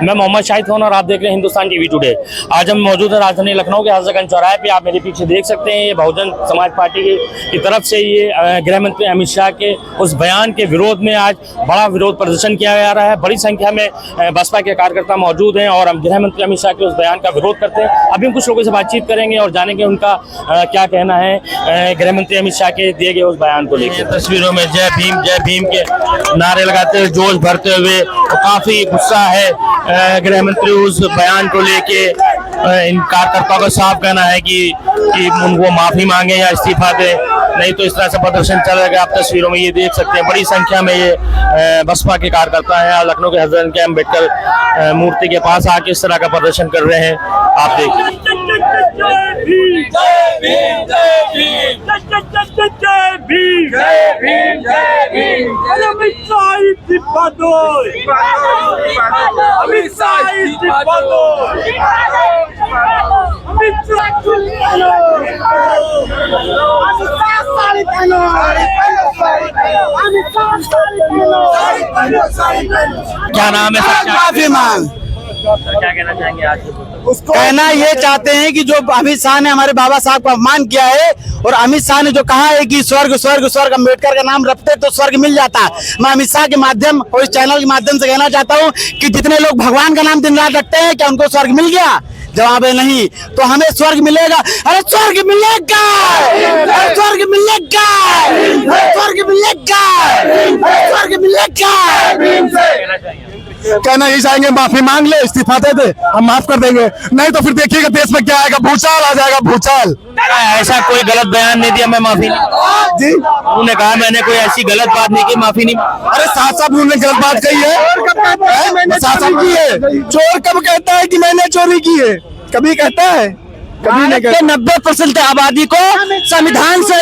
मैं मोहम्मद शाहिद खान और आप देख रहे हैं हिंदुस्तान टीवी टुडे। आज हम मौजूद है राजधानी लखनऊ के हजरतगंज चौराहे पे। आप मेरे पीछे देख सकते हैं ये बहुजन समाज पार्टी की तरफ से ये गृह मंत्री अमित शाह के उस बयान के विरोध में आज बड़ा विरोध प्रदर्शन किया जा रहा है। बड़ी संख्या में बसपा के कार्यकर्ता मौजूद हैं और हम गृह मंत्री अमित शाह के उस बयान का विरोध करते हैं। अभी हम कुछ लोगों से बातचीत करेंगे और जानेंगे उनका क्या कहना है गृह मंत्री अमित शाह के दिए गए उस बयान को लेकर। तस्वीरों में जय भीम के नारे लगाते हुए, जोश भरते हुए, काफी गुस्सा है गृह मंत्री उस बयान को लेके। इन कार्यकर्ताओं का साफ कहना है कि उनको माफी मांगे या इस्तीफा दे, नहीं तो इस तरह से प्रदर्शन चलेगा। आप तस्वीरों में ये देख सकते हैं बड़ी संख्या में ये बसपा के कार्यकर्ता हैं। लखनऊ के हजरतगंज के अम्बेडकर मूर्ति के पास आके इस तरह का प्रदर्शन कर रहे हैं। आप देखिए क्या नाम है सर? माफी मांग। क्या कहना चाहेंगे आज? कहना ये चाहते हैं कि जो अमित शाह ने हमारे बाबा साहब का अपमान किया है और अमित शाह ने जो कहा है कि स्वर्ग स्वर्ग स्वर्ग, अम्बेडकर का नाम रखते तो स्वर्ग मिल जाता। मैं अमित शाह के माध्यम और इस चैनल के माध्यम से कहना चाहता हूँ कि जितने लोग भगवान का नाम दिन रात रखते हैं, क्या उनको स्वर्ग मिल गया? जवाब है नहीं। तो हमें स्वर्ग मिलेगा। अरे स्वर्ग मिलेगा, स्वर्ग मिलेगा, स्वर्ग मिलेगा, स्वर्ग मिलेगा। कहना यही चाहेंगे, माफी मांग ले, इस्तीफा दे दे, हम माफ कर देंगे। नहीं तो फिर देखिएगा देश में क्या आएगा, भूचाल आ जाएगा, भूचाल। ऐसा कोई गलत बयान नहीं दिया, मैं माफी नहीं। जी, उन्होंने कहा मैंने कोई ऐसी गलत बात नहीं की, माफी नहीं। अरे साहब उन्होंने गलत बात कही है। साहब की है, चोर कब कहता है कि मैंने चोरी की है? कभी कहता है? भारत के 90% आबादी को संविधान से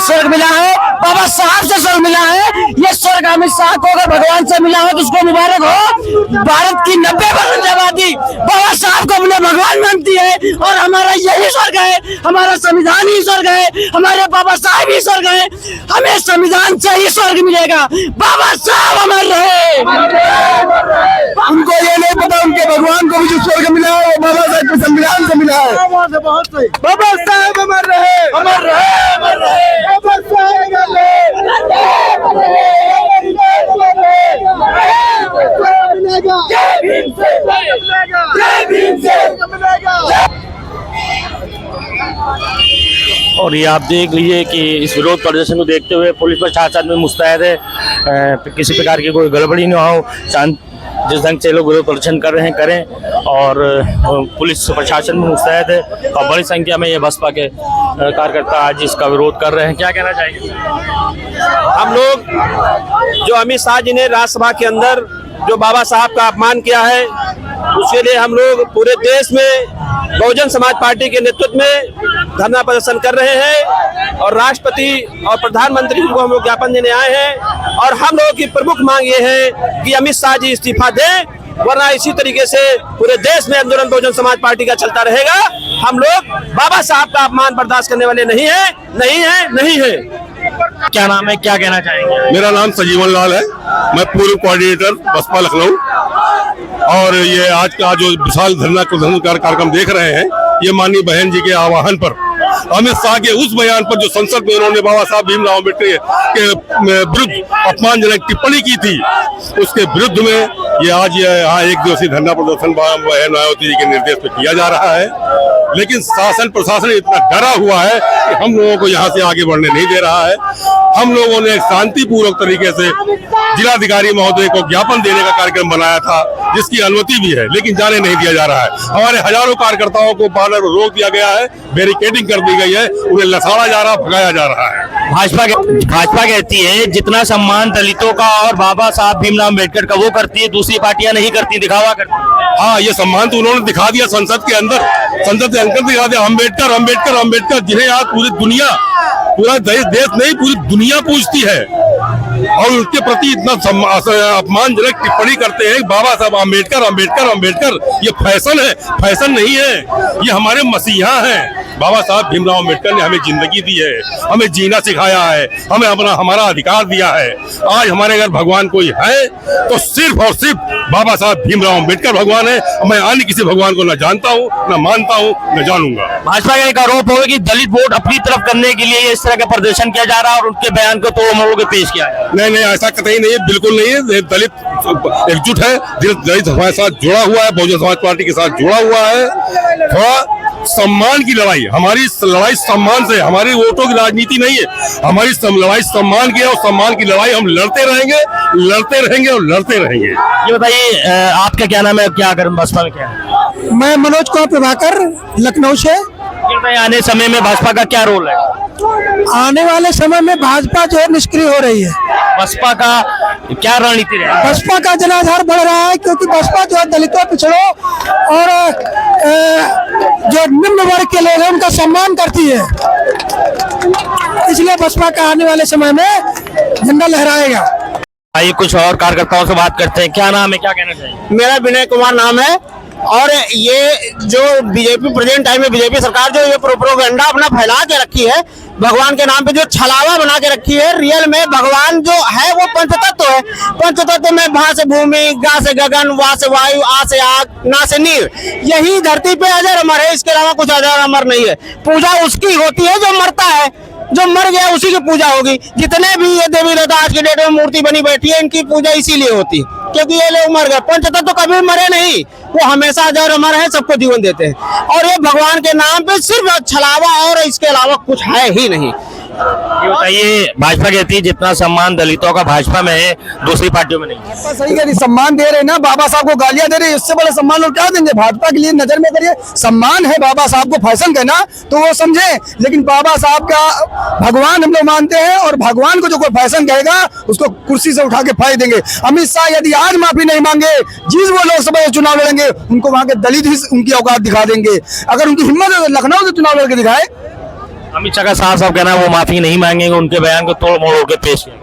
स्वर्ग मिला है, बाबा साहब से स्वर्ग मिला है। ये स्वर्ग अमित शाह को अगर भगवान से मिला हो तो उसको मुबारक हो। भारत की 90% आबादी बाबा साहब को अपने भगवान मानती है और हमारा यही स्वर्ग है, हमारा संविधान ही स्वर्ग है, हमारे बाबा साहब ही स्वर्ग है। हमें संविधान से ही स्वर्ग मिलेगा। बाबा साहब अमर रहे। उनको ये नहीं पता उनके भगवान को भी जो स्वर्ग मिला है वो बाबा साहब के संविधान से मिला है। बहुत सही। बाबा साहब अमर रहे, अमर रहे, अमर रहे। बाबा साहब अमर और ये आप देख लीजिए कि इस विरोध प्रदर्शन को देखते हुए पुलिस प्रशासन में मुस्तैद है, किसी प्रकार की कोई गड़बड़ी न हो, शांत जिस ढंग से लोग विरोध प्रदर्शन कर रहे हैं करें। और पुलिस प्रशासन में मुस्तैद है और बड़ी संख्या में ये बसपा के कार्यकर्ता आज इसका विरोध कर रहे हैं। क्या कहना चाहेंगे? हम लोग जो अमित शाह जी ने राज्यसभा के अंदर जो बाबा साहब का अपमान किया है, उसके लिए हम लोग पूरे देश में बहुजन समाज पार्टी के नेतृत्व में धरना प्रदर्शन कर रहे हैं और राष्ट्रपति और प्रधानमंत्री जी को हम लोग ज्ञापन देने आए हैं। और हम लोगों की प्रमुख मांग ये है कि अमित शाह जी इस्तीफा दें, वरना इसी तरीके से पूरे देश में आंदोलन बहुजन समाज पार्टी का चलता रहेगा। हम लोग बाबा साहब का अपमान बर्दाश्त करने वाले नहीं है, नहीं है, नहीं है। क्या नाम है? क्या कहना चाहेंगे? मेरा नाम सजीवन लाल है, मैं पूर्व कोऑर्डिनेटर बसपा लखनऊ। और ये आज का जो विशाल धरना कार्यक्रम देख रहे हैं, ये माननीय बहन जी के आह्वान पर अमित शाह के उस बयान पर जो संसद में उन्होंने बाबा साहब भीमराव अम्बेडकर के विरुद्ध अपमानजनक टिप्पणी की थी, उसके विरुद्ध में ये आज यहाँ एक दिवसीय धरना प्रदर्शन बहन मायावती जी के निर्देश पे किया जा रहा है। लेकिन शासन प्रशासन इतना डरा हुआ है कि हम लोगों को यहाँ से आगे बढ़ने नहीं दे रहा है। हम लोगों ने शांतिपूर्वक तरीके से जिलाधिकारी महोदय को ज्ञापन देने का कार्यक्रम बनाया था, जिसकी अनुमति भी है, लेकिन जाने नहीं दिया जा रहा है। हमारे हजारों कार्यकर्ताओं को बाहर रोक दिया गया है, बैरिकेडिंग कर दी गई है, उन्हें लसाड़ा जा रहा, भगाया जा रहा है। भाजपा कहती है जितना सम्मान दलितों का और बाबा साहब भीमराव अम्बेडकर का वो करती है, दूसरी पार्टियां नहीं करती, दिखावा करती। हाँ, ये सम्मान तो उन्होंने दिखा दिया संसद के अंदर, संसद के अंदर दिखा दिया। अम्बेडकर अम्बेडकर अम्बेडकर, जिन्हें आज पूरी दुनिया, पूरा देश नहीं पूरी दुनिया पूछती है और उसके प्रति इतना अपमानजनक टिप्पणी करते हैं। बाबा साहब अम्बेडकर अम्बेडकर अम्बेडकर, ये फैशन है, फैशन नहीं है। ये हमारे मसीहा हैं, बाबा साहब भीमराव अम्बेडकर ने हमें जिंदगी दी है, हमें जीना सिखाया है, हमें हमारा अधिकार दिया है। आज हमारे अगर भगवान कोई है तो सिर्फ और सिर्फ बाबा साहब भीमराव अम्बेडकर भगवान है। मैं अन्य किसी भगवान को न जानता हूँ, न मानता हूँ, न जानूंगा। भाजपा का एक आरोप होगा कि दलित वोट अपनी तरफ करने के लिए इस तरह का प्रदर्शन किया जा रहा है और उनके बयान को तोड़ मरोड़ के पेश किया जा रहा है। नहीं, ऐसा कतई नहीं है, बिल्कुल नहीं है। दलित एकजुट है, दलित हमारे साथ जुड़ा हुआ है, बहुजन समाज पार्टी के साथ जुड़ा हुआ है। थोड़ा सम्मान की लड़ाई, हमारी लड़ाई सम्मान से, हमारी वोटों की राजनीति नहीं है, हमारी लड़ाई सम्मान की है और सम्मान की लड़ाई हम लड़ते रहेंगे और लड़ते रहेंगे। ये बताइए आपका क्या नाम है, क्या करें बसपा में क्या है? मैं मनोज कुमार प्रभाकर लखनऊ से। ये बताइए आने समय में भाजपा का क्या रोल है? आने वाले समय में भाजपा जो है निष्क्रिय हो रही है। बसपा का क्या रणनीति रहेगी? बसपा का जनाधार बढ़ रहा है क्योंकि बसपा जो है दलितों, पिछड़ों और जो निम्न वर्ग के लोग हैं उनका सम्मान करती है, इसलिए बसपा का आने वाले समय में झंडा लहराएगा। आइए कुछ और कार्यकर्ताओं से बात करते हैं। क्या नाम है, क्या कहना चाहिए? मेरा विनय कुमार नाम है और ये जो बीजेपी प्रेजेंट टाइम में बीजेपी सरकार जो ये प्रोपेगेंडा अपना फैला के रखी है, भगवान के नाम पे जो छलावा बना के रखी है, रियल में भगवान जो है वो पंचतत्व है। पंचतत्व में भा से भूमि, गा से गगन, वा से वायु, आ से आग, ना से नीर, यही धरती पे अजर अमर है, इसके अलावा कुछ अजर अमर नहीं है। पूजा उसकी होती है जो मरता है, जो मर गया उसी की पूजा होगी। जितने भी ये देवी देवता आज के डेट में मूर्ति बनी बैठी है, इनकी पूजा इसीलिए होती है क्योंकि ये लोग मर गए। पंचतत्व तो कभी मरे नहीं, वो हमेशा अजर अमर है, सबको जीवन देते हैं और ये भगवान के नाम पे सिर्फ छलावा और इसके अलावा कुछ है ही नहीं। ये बताइए भाजपा कहती है जितना सम्मान दलितों का भाजपा में है दूसरी पार्टियों में नहीं। भाजपा सही कह रही, सम्मान दे रहे ना, बाबा साहब को गालियां दे रही, इससे बड़ा सम्मान लोग क्या देंगे? भाजपा के लिए नजर में करिए सम्मान है बाबा साहब को फैशन कहना तो वो समझे, लेकिन बाबा साहब का भगवान हम लोग मानते हैं और भगवान को जो कोई फैशन कहेगा उसको कुर्सी से उठा के फेंक देंगे। अमित शाह यदि आज माफी नहीं मांगे, जिस वो लोकसभा में चुनाव लड़ेंगे उनको वहां के दलित ही उनकी औकात दिखा देंगे। अगर उनकी हिम्मत है तो लखनऊ से चुनाव लड़के दिखाए। अमित शाह का साफ कहना है वो माफी नहीं मांगेंगे, उनके बयान को तोड़ मोड़ के पेश किया।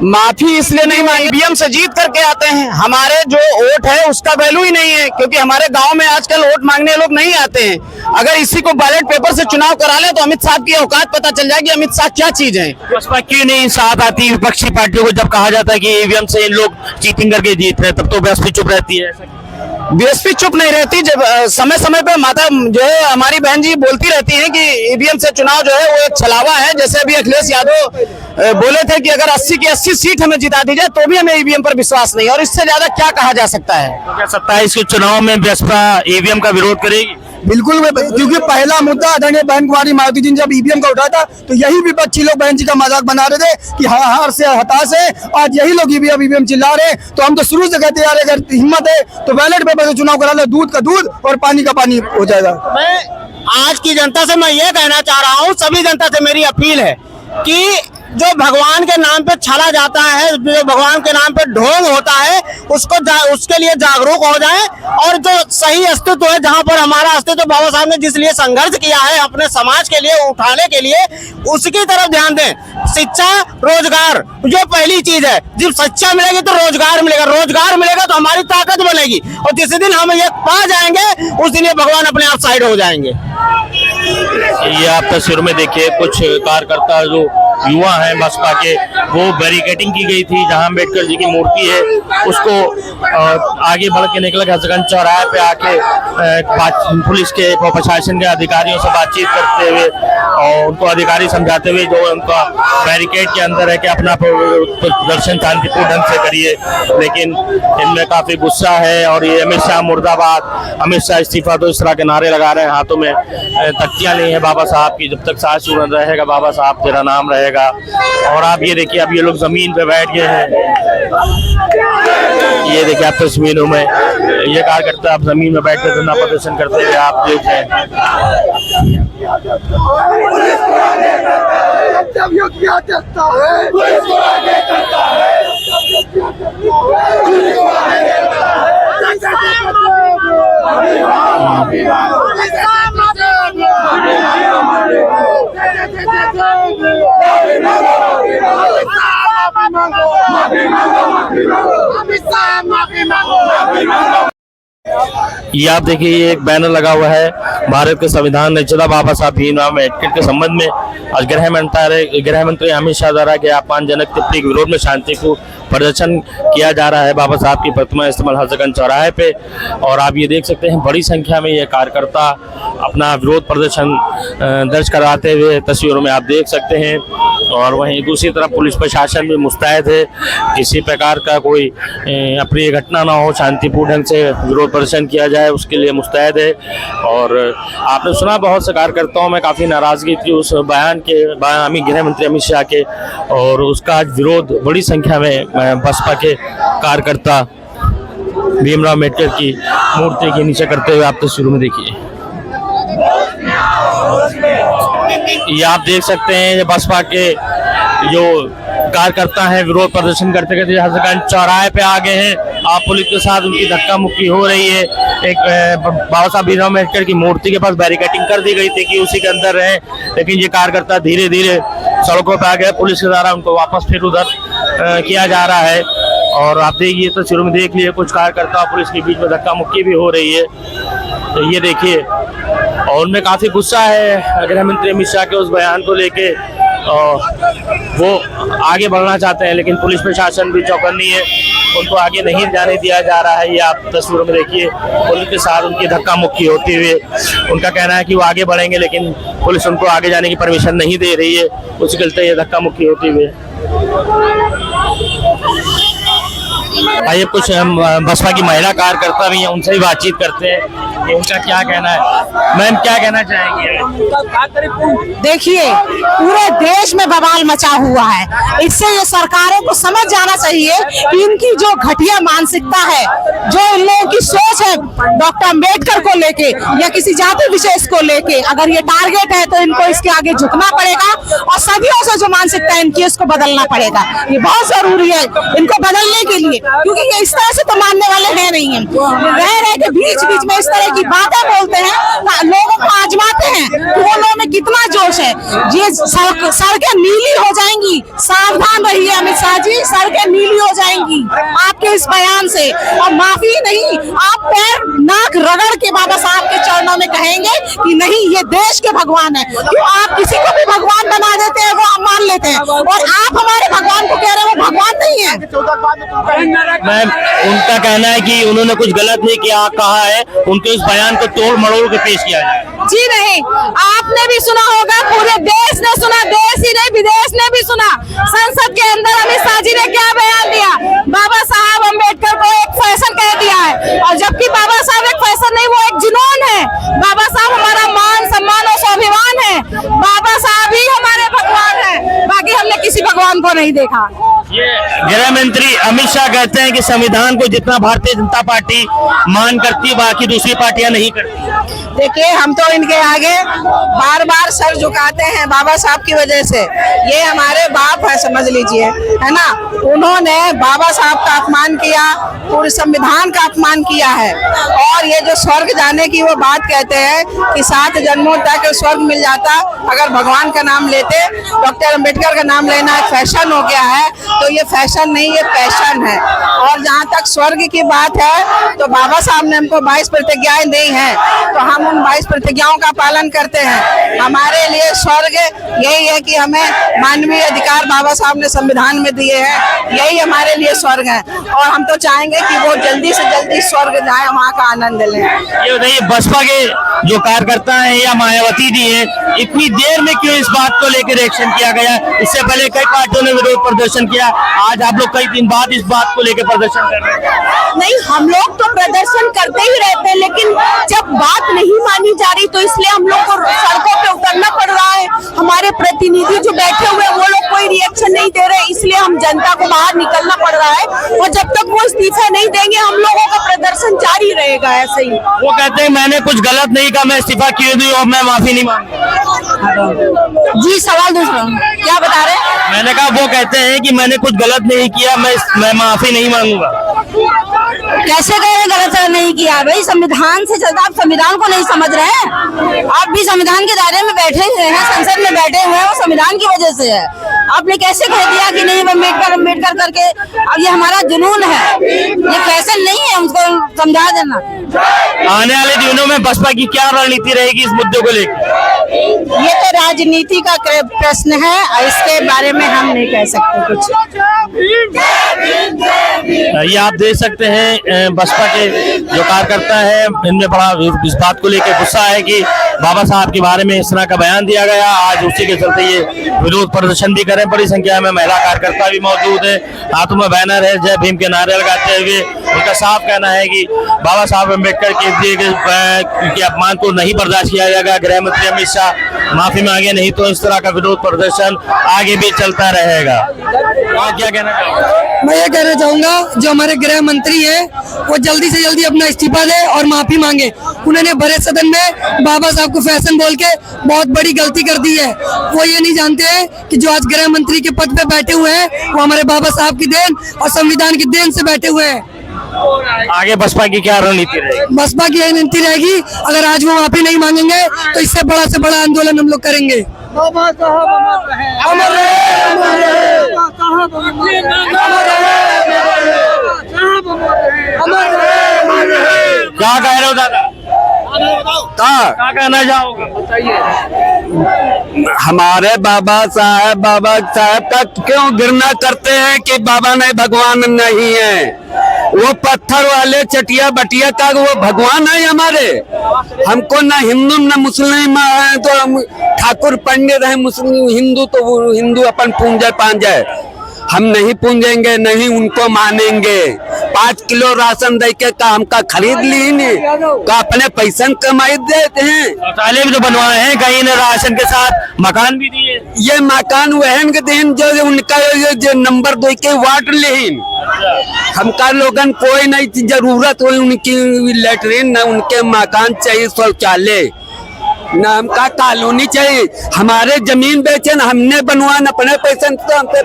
माफी इसलिए नहीं मांगी, ईवीएम से जीत करके आते हैं, हमारे जो वोट है उसका वैल्यू ही नहीं है क्योंकि हमारे गांव में आजकल वोट मांगने लोग नहीं आते हैं। अगर इसी को बैलेट पेपर से चुनाव करा ले तो अमित शाह की औकात पता चल जाएगी, अमित शाह क्या चीज है। बसपा क्यों नहीं साथ आती विपक्षी पार्टियों को जब कहा जाता है कि ईवीएम से इन लोग चीटिंग करके जीत रहे, तब तो बसपा चुप रहती है? बीएसपी चुप नहीं रहती, जब समय समय पे माता जो है हमारी बहन जी बोलती रहती हैं कि ईवीएम से चुनाव जो है वो एक छलावा है। जैसे अभी अखिलेश यादव बोले थे कि अगर 80 की 80 सीट हमें जिता दी जाए तो भी हमें ईवीएम पर विश्वास नहीं, और इससे ज्यादा क्या कहा जा सकता है। तो क्या 27 के चुनाव में बसपा ईवीएम का विरोध करेगी? बिल्कुल, क्योंकि पहला मुद्दा आदरणीय बहन कुमारी मायावती जी ने जब ईवीएम का उठाया था तो यही विपक्षी लोग बहन जी का मजाक बना रहे थे कि हार से हताश है, आज यही लोग ईवीएम चिल्ला रहे हैं। तो हम तो शुरू से कहते यार अगर हिम्मत है तो बैलेट पेपर से चुनाव करा लो, दूध का दूध और पानी का पानी हो जाएगा। मैं आज की जनता से मैं ये कहना चाह रहा हूँ, सभी जनता से मेरी अपील है कि जो भगवान के नाम पे छला जाता है, जो भगवान के नाम पे ढोंग होता है, उसके लिए जागरूक हो जाएं और जो सही अस्तित्व है, जहां पर हमारा अस्तित्व बाबा साहब ने जिस लिए संघर्ष किया है अपने समाज के लिए उठाने के लिए, उसकी तरफ ध्यान दें। शिक्षा, रोजगार जो पहली चीज है, जब शिक्षा मिलेगी तो रोजगार मिलेगा, रोजगार मिलेगा तो हमारी ताकत बनेगी और जिस दिन हम ये पा जाएंगे उस दिन ये भगवान अपने आप साइड हो जाएंगे। ये आप तस्वीर में देखिए कुछ कार्यकर्ता जो युवा हैं बसपा के, वो बैरिकेडिंग की गई थी जहां अम्बेडकर जी की मूर्ति है उसको आगे बढ़ के निकल हजरतगंज चौराहे पे आके पुलिस के प्रशासन के अधिकारियों से बातचीत करते हुए और उनको अधिकारी समझाते हुए जो उनका बैरिकेड के अंदर है कि अपना प्रदर्शन शांतिपूर्ण ढंग से करिए, लेकिन इनमें काफी गुस्सा है और ये अमित शाह मुर्दाबाद, अमित शाह इस्तीफा, तो इस तरह के नारे लगा रहे हैं। हाथों में तख्तियां ली है बाबा साहब की, जब तक सांस रहेगा बाबा साहब तेरा नाम रहेगा। और आप ये देखिए अब ये लोग जमीन पे बैठ गए हैं, ये देखिए आप तस्वीरों में ये कार्यकर्ता आप जमीन में बैठ कर धरना प्रदर्शन करते हुए आप देख रहे हैं। ये आप देखिए, ये एक बैनर लगा हुआ है भारत के संविधान रचयिता बाबा साहब भीमराव अम्बेडकर के संबंध में। आज गृह मंत्री अमित शाह द्वारा के अपमानजनक टिप्पणी के विरोध में शांति को प्रदर्शन किया जा रहा है बाबा साहब की प्रतिमा स्थल हजरतगंज चौराहे पे। और आप ये देख सकते हैं बड़ी संख्या में ये कार्यकर्ता अपना विरोध प्रदर्शन दर्ज कराते हुए तस्वीरों में आप देख सकते हैं। और वहीं दूसरी तरफ पुलिस प्रशासन भी मुस्तैद है, किसी प्रकार का कोई अप्रिय घटना ना हो, शांतिपूर्ण ढंग से विरोध प्रदर्शन किया जाए उसके लिए मुस्तैद है। और आपने सुना बहुत से कार्यकर्ताओं में काफ़ी नाराज़गी थी उस बयान गृह मंत्री अमित शाह के, और उसका आज विरोध बड़ी संख्या में बसपा के कार्यकर्ता भीमराव अम्बेडकर की मूर्ति के नीचे करते हुए आप तस्वीरों में देखिए। ये आप देख सकते हैं बसपा के जो कार्यकर्ता हैं विरोध प्रदर्शन करते करते हजरतगंज चौराहे पे आ गए हैं। आप पुलिस के साथ उनकी धक्का मुक्की हो रही है। एक बाबा साहब भीमराव अम्बेडकर की मूर्ति के पास बैरिकेडिंग कर दी गई थी कि उसी के अंदर रहे, लेकिन ये कार्यकर्ता धीरे धीरे सड़कों पर आ गए। पुलिस के द्वारा उनको वापस फिर उधर किया जा रहा है। और आप देखिए तस्वीरों में देख लिए कुछ कार्यकर्ता पुलिस के बीच में धक्का मुक्की भी हो रही है, तो ये देखिए। और उनमें काफ़ी गुस्सा है गृह मंत्री अमित शाह के उस बयान को लेके, वो आगे बढ़ना चाहते हैं लेकिन पुलिस प्रशासन भी चौकन्नी है, उनको आगे नहीं जाने दिया जा रहा है। ये आप तस्वीरों में देखिए पुलिस के साथ उनकी धक्का मुक्की होते हुए। उनका कहना है कि वो आगे बढ़ेंगे लेकिन पुलिस उनको आगे जाने की परमिशन नहीं दे रही है, उसके चलते ये धक्का मुक्की होते हुए। आइए कुछ बसपा की महिला कार्यकर्ता भी हैं, उनसे भी बातचीत करते हैं कि उनका क्या कहना है। मैम क्या कहना चाहेंगे? देखिए पूरे देश में बवाल मचा हुआ है, इससे ये सरकारों को समझ जाना चाहिए कि इनकी जो घटिया मानसिकता है, जो इन लोगों की सोच है डॉक्टर अम्बेडकर को लेके या किसी जाति विशेष को लेके, अगर ये टारगेट है तो इनको इसके आगे झुकना पड़ेगा और सदियों से जो मानसिकता है इनकी उसको बदलना पड़ेगा। ये बहुत जरूरी है इनको बदलने के लिए, क्योंकि ये इस तरह से तो मानने वाले हैं नहीं है। रह के बीच बीच में इस तरह की बातें बोलते हैं, लोगों को आजमाते हैं कि वो लोगों में कितना जोश है। ये सड़कें नीली हो जाएंगी, सावधान रहिए अमित शाह जी, सड़कें नीली हो जाएंगी आपके इस बयान से। और माफी नहीं, आप पैर नाक रगड़ के बाबा साहब के चरणों में कहेंगे कि नहीं ये देश के भगवान है। क्यों आप किसी को भी भगवान बना देते हैं, वो आप मान लेते हैं, और आप हमारे भगवान को कह रहे हैं वो भगवान नहीं है। मैम उनका कहना है कि उन्होंने कुछ गलत नहीं किया, कहा है उनके उस बयान को तोड़ मरोड़ के पेश किया जाए। जी नहीं, आपने भी सुना होगा, पूरे देश ने सुना, देश ही नहीं विदेश ने भी सुना। संसद के अंदर अमित शाह जी ने क्या बयान दिया, बाबा साहब अम्बेडकर को एक फैशन कह दिया है, और जबकि बाबा साहब एक फैशन नहीं, वो एक जुनून है। बाबा साहब हमारा मान सम्मान और स्वाभिमान है, बाबा साहब ही हमारे भगवान है, बाकी हमने किसी भगवान को नहीं देखा। गृह मंत्री अमित शाह कहते हैं कि संविधान को जितना भारतीय जनता पार्टी मान करती है बाकी दूसरी पार्टियां नहीं करती। देखिए हम तो इनके आगे बार बार सर झुकाते हैं बाबा साहब की वजह से। ये हमारे बाप है समझ लीजिए, है ना। उन्होंने बाबा साहब का अपमान किया, पूरे संविधान का अपमान किया है। और ये जो स्वर्ग जाने की वो बात कहते हैं कि 7 जन्मों तक स्वर्ग मिल जाता अगर भगवान का नाम लेते। डॉक्टर अम्बेडकर का नाम लेना एक फैशन हो गया है, तो ये फैशन नहीं, ये पैशन है। और जहाँ तक स्वर्ग की बात है तो बाबा साहब ने हमको 22 प्रतिज्ञाएं दी हैं, तो हम उन 22 प्रतिज्ञाओं का पालन करते हैं। हमारे लिए स्वर्ग यही है कि हमें मानवीय अधिकार बाबा साहब ने संविधान में दिए हैं, यही हमारे लिए स्वर्ग है। और हम तो चाहेंगे कि वो जल्दी से जल्दी स्वर्ग जाए, वहाँ का आनंद लें। ये बताइए बसपा के जो कार्यकर्ता हैं या मायावती जी हैं, इतनी देर में क्यों इस बात को लेकर एक्शन किया गया? इससे पहले कई पार्टियों ने विरोध प्रदर्शन किया, आज आप लोग कई दिन बाद इस बात को लेकर प्रदर्शन कर रहे हैं। नहीं, हम लोग तो प्रदर्शन करते ही रहते हैं, लेकिन जब बात नहीं मानी जा रही तो इसलिए हम लोग को सड़कों पे उतरना पड़ रहा है। हमारे प्रतिनिधि जो बैठे हुए हैं वो लोग कोई रिएक्शन नहीं दे रहे, इसलिए हम जनता को बाहर निकलना पड़ रहा है। और जब तक वो इस्तीफा नहीं देंगे हम लोगों का प्रदर्शन जारी रहेगा ऐसे ही। वो कहते हैं मैंने कुछ गलत नहीं कहा, मैं इस्तीफा क्यों दूं और मैं माफी नहीं मांगूंगा। जी सवाल दूसरा क्या बता रहे हैं? मैंने कहा वो कहते हैं कि मैंने कुछ गलत नहीं किया, मैं माफी नहीं मांगूंगा। कैसे कह रहे गलत नहीं किया? भाई संविधान से चलता, आप संविधान को नहीं समझ रहे हैं। आप भी संविधान के दायरे में बैठे हुए हैं, संसद में बैठे हुए हैं, वो संविधान की वजह से है। आपने कैसे कह दिया कि नहीं अम्बेडकर करके? अब ये हमारा जुनून है, ये फैशन नहीं है, हमको समझा देना। आने वाले दिनों में बसपा की क्या रणनीति रहेगी इस मुद्दे को लेकर? ये तो राजनीति का प्रश्न है और इसके बारे में हम नहीं कह सकते कुछ। ये आप देख सकते हैं बसपा के जो कार्यकर्ता है, इनमें बड़ा इस बात को लेकर गुस्सा है कि बाबा साहब के बारे में इस तरह का बयान दिया गया। आज उसी के चलते ये विरोध प्रदर्शन भी करें। बड़ी संख्या में महिला कार्यकर्ता भी मौजूद है, हाथों में बैनर है, जय भीम के नारे लगाते हुए। उनका साफ कहना है कि बाबा साहब अम्बेडकर के दिए गए अपमान को नहीं बर्दाश्त किया जाएगा। गृह मंत्री अमित शाह माफी मांगे, नहीं तो इस तरह का विरोध प्रदर्शन आगे भी चलता रहेगा। आप क्या कहना चाहोगे? मैं ये कहना चाहूंगा, जो हमारे गृह मंत्री हैं वो जल्दी से जल्दी अपना इस्तीफा दे और माफी मांगे। उन्होंने बड़े सदन में बाबा साहब को फैशन बोल के बहुत बड़ी गलती कर दी है। वो ये नहीं जानते हैं कि जो आज गृह मंत्री के पद पे बैठे हुए हैं वो हमारे बाबा साहब की देन और संविधान की देन से बैठे हुए हैं। आगे बसपा की क्या रणनीति रहेगी? बसपा की रणनीति रहेगी, अगर आज वो माफी नहीं मांगेंगे तो इससे से बड़ा आंदोलन हम लोग करेंगे। बाबा साहब अमर रहे, अमर रहे, अमर रहे। क्या कह रहे हो दादा? क्या कहना चाहोगे? हमारे बाबा साहब का क्यों घृणा करते हैं कि बाबा नहीं भगवान नहीं है? वो पत्थर वाले चटिया बटिया का वो भगवान है हमारे। हमको ना हिंदू ना मुस्लिम है तो हम ठाकुर पंडित है, मुस्लिम हिंदू तो वो हिंदू अपन पूंजे पांजे, हम नहीं पूंजेंगे, नहीं उनको मानेंगे। 5 किलो राशन दे के का हमका खरीद ली नहीं, का अपने पैसा कमाई देते हैं। शौचालय भी तो बनवाए हैं, कहीं ने राशन के साथ मकान भी दिए। ये मकान वहन के दिन जो उनका जो नंबर 2 के वार्ड लेन हमका लोगन कोई नहीं जरूरत हो उनकी लेटरिन, न उनके मकान चाहिए, शौचालय न हमका कॉलोनी चाहिए। हमारे जमीन बेचे ना हमने बनवाना अपने पैसे तो हम पे।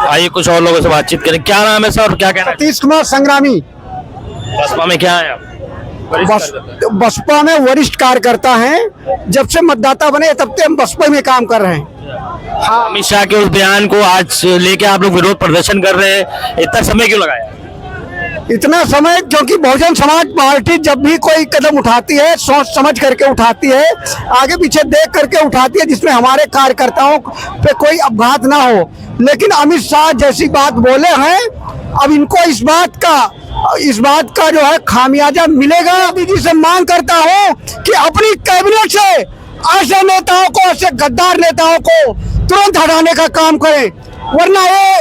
आइए कुछ और लोगों से बातचीत करें। क्या नाम है सर, क्या कहना है? सतीश कुमार संग्रामी। बसपा में क्या है आप? बसपा में वरिष्ठ कार्यकर्ता हैं। जब से मतदाता बने तब से हम बसपा में काम कर रहे हैं। हाँ, अमित शाह के उस बयान को आज लेके आप लोग विरोध प्रदर्शन कर रहे हैं, इतना समय क्यों लगाया? इतना समय क्योंकि बहुजन समाज पार्टी जब भी कोई कदम उठाती है सोच समझ करके उठाती है, आगे पीछे देख करके उठाती है, जिसमें हमारे कार्यकर्ताओं पे कोई अपघात ना हो। लेकिन अमित शाह जैसी बात बोले हैं, अब इनको इस बात का जो है खामियाजा मिलेगा। दीदी से मांग करता हूँ कि अपनी कैबिनेट से ऐसे नेताओं को, ऐसे गद्दार नेताओं को तुरंत हटाने का काम करें, वरना ये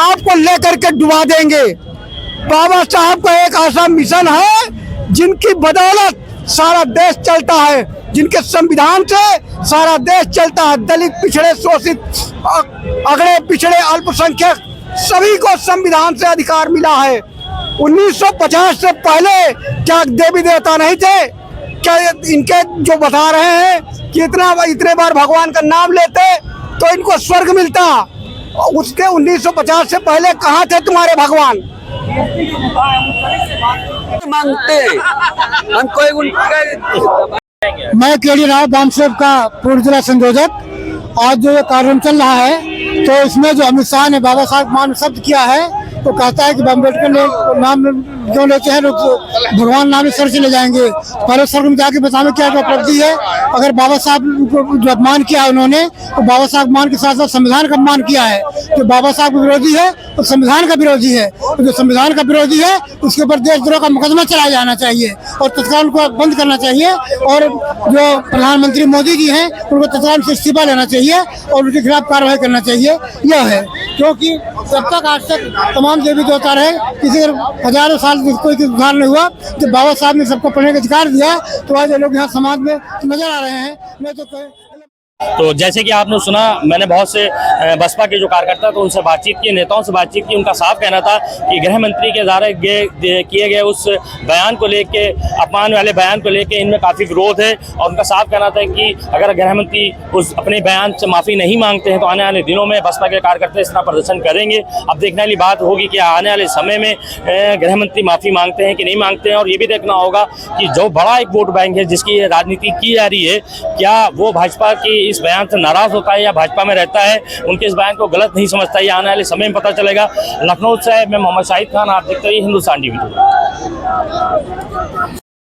आपको लेकर के डुबा देंगे। बाबा साहब का एक ऐसा मिशन है जिनकी बदौलत सारा देश चलता है, जिनके संविधान से सारा देश चलता है। दलित, पिछड़े, शोषित, अगड़े पिछड़े, अल्पसंख्यक सभी को संविधान से अधिकार मिला है। 1950 से पहले क्या देवी देवता नहीं थे? क्या इनके जो बता रहे हैं कि इतने बार भगवान का नाम लेते तो इनको स्वर्ग मिलता, उसके 1950 से पहले कहाँ थे तुम्हारे भगवान? मांगते हम कोई मैं केडी राव बामसेव का पूर्व जिला संयोजक। आज जो ये कार्यक्रम चल रहा है तो इसमें जो अमित शाह ने बाबा साहब मान शब्द किया है तो कहता है कि अम्बेडकर ने नाम जो लेते हैं लोग भगवान नाम में सर चले जाएंगे। पहले स्वर्ग में जाके बताने क्या उपलब्धि है। अगर बाबा साहब को जो अपमान किया है उन्होंने, तो बाबा साहब अपमान के साथ साथ संविधान का अपमान किया है। जो बाबा साहब का विरोधी है तो संविधान का विरोधी है, तो जो संविधान का विरोधी है उसके ऊपर देशद्रोह का मुकदमा चलाया जाना चाहिए और तत्काल उनको बंद करना चाहिए। और जो प्रधानमंत्री मोदी जी हैं उनको तत्काल से इस्तीफा लेना चाहिए और उनके खिलाफ कार्रवाई करना चाहिए। यह है क्योंकि जब तक आज तक तमाम देवी देवता रहे, किसी हजारों साल कोई सुधार नहीं हुआ। जब बाबा साहब ने सबको पढ़ने का अधिकार दिया तो आज लोग यहाँ समाज में नजर आ रहे हैं। नहीं तो जैसे कि आपने सुना, मैंने बहुत से बसपा के जो कार्यकर्ता थे उनसे बातचीत की, नेताओं से बातचीत की। उनका साफ कहना था कि गृह मंत्री के द्वारा किए गए उस बयान को लेके, अपमान वाले बयान को लेके इनमें काफ़ी विरोध है। और उनका साफ कहना था कि अगर गृह मंत्री उस अपने बयान से माफ़ी नहीं मांगते हैं तो आने वाले दिनों में बसपा के कार्यकर्ता इस तरह प्रदर्शन करेंगे। अब देखने वाली बात होगी कि आने वाले समय में गृह मंत्री माफ़ी मांगते हैं कि नहीं मांगते हैं। और ये भी देखना होगा कि जो बड़ा एक वोट बैंक है जिसकी राजनीति की जा रही है, क्या वो भाजपा की इस बयान से नाराज होता है या भाजपा में रहता है, उनके इस बयान को गलत नहीं समझता है, ये आने वाले समय में पता चलेगा। लखनऊ से मैं मोहम्मद शाहिद खान, आप देखते रहिए हिंदुस्तान टीवी।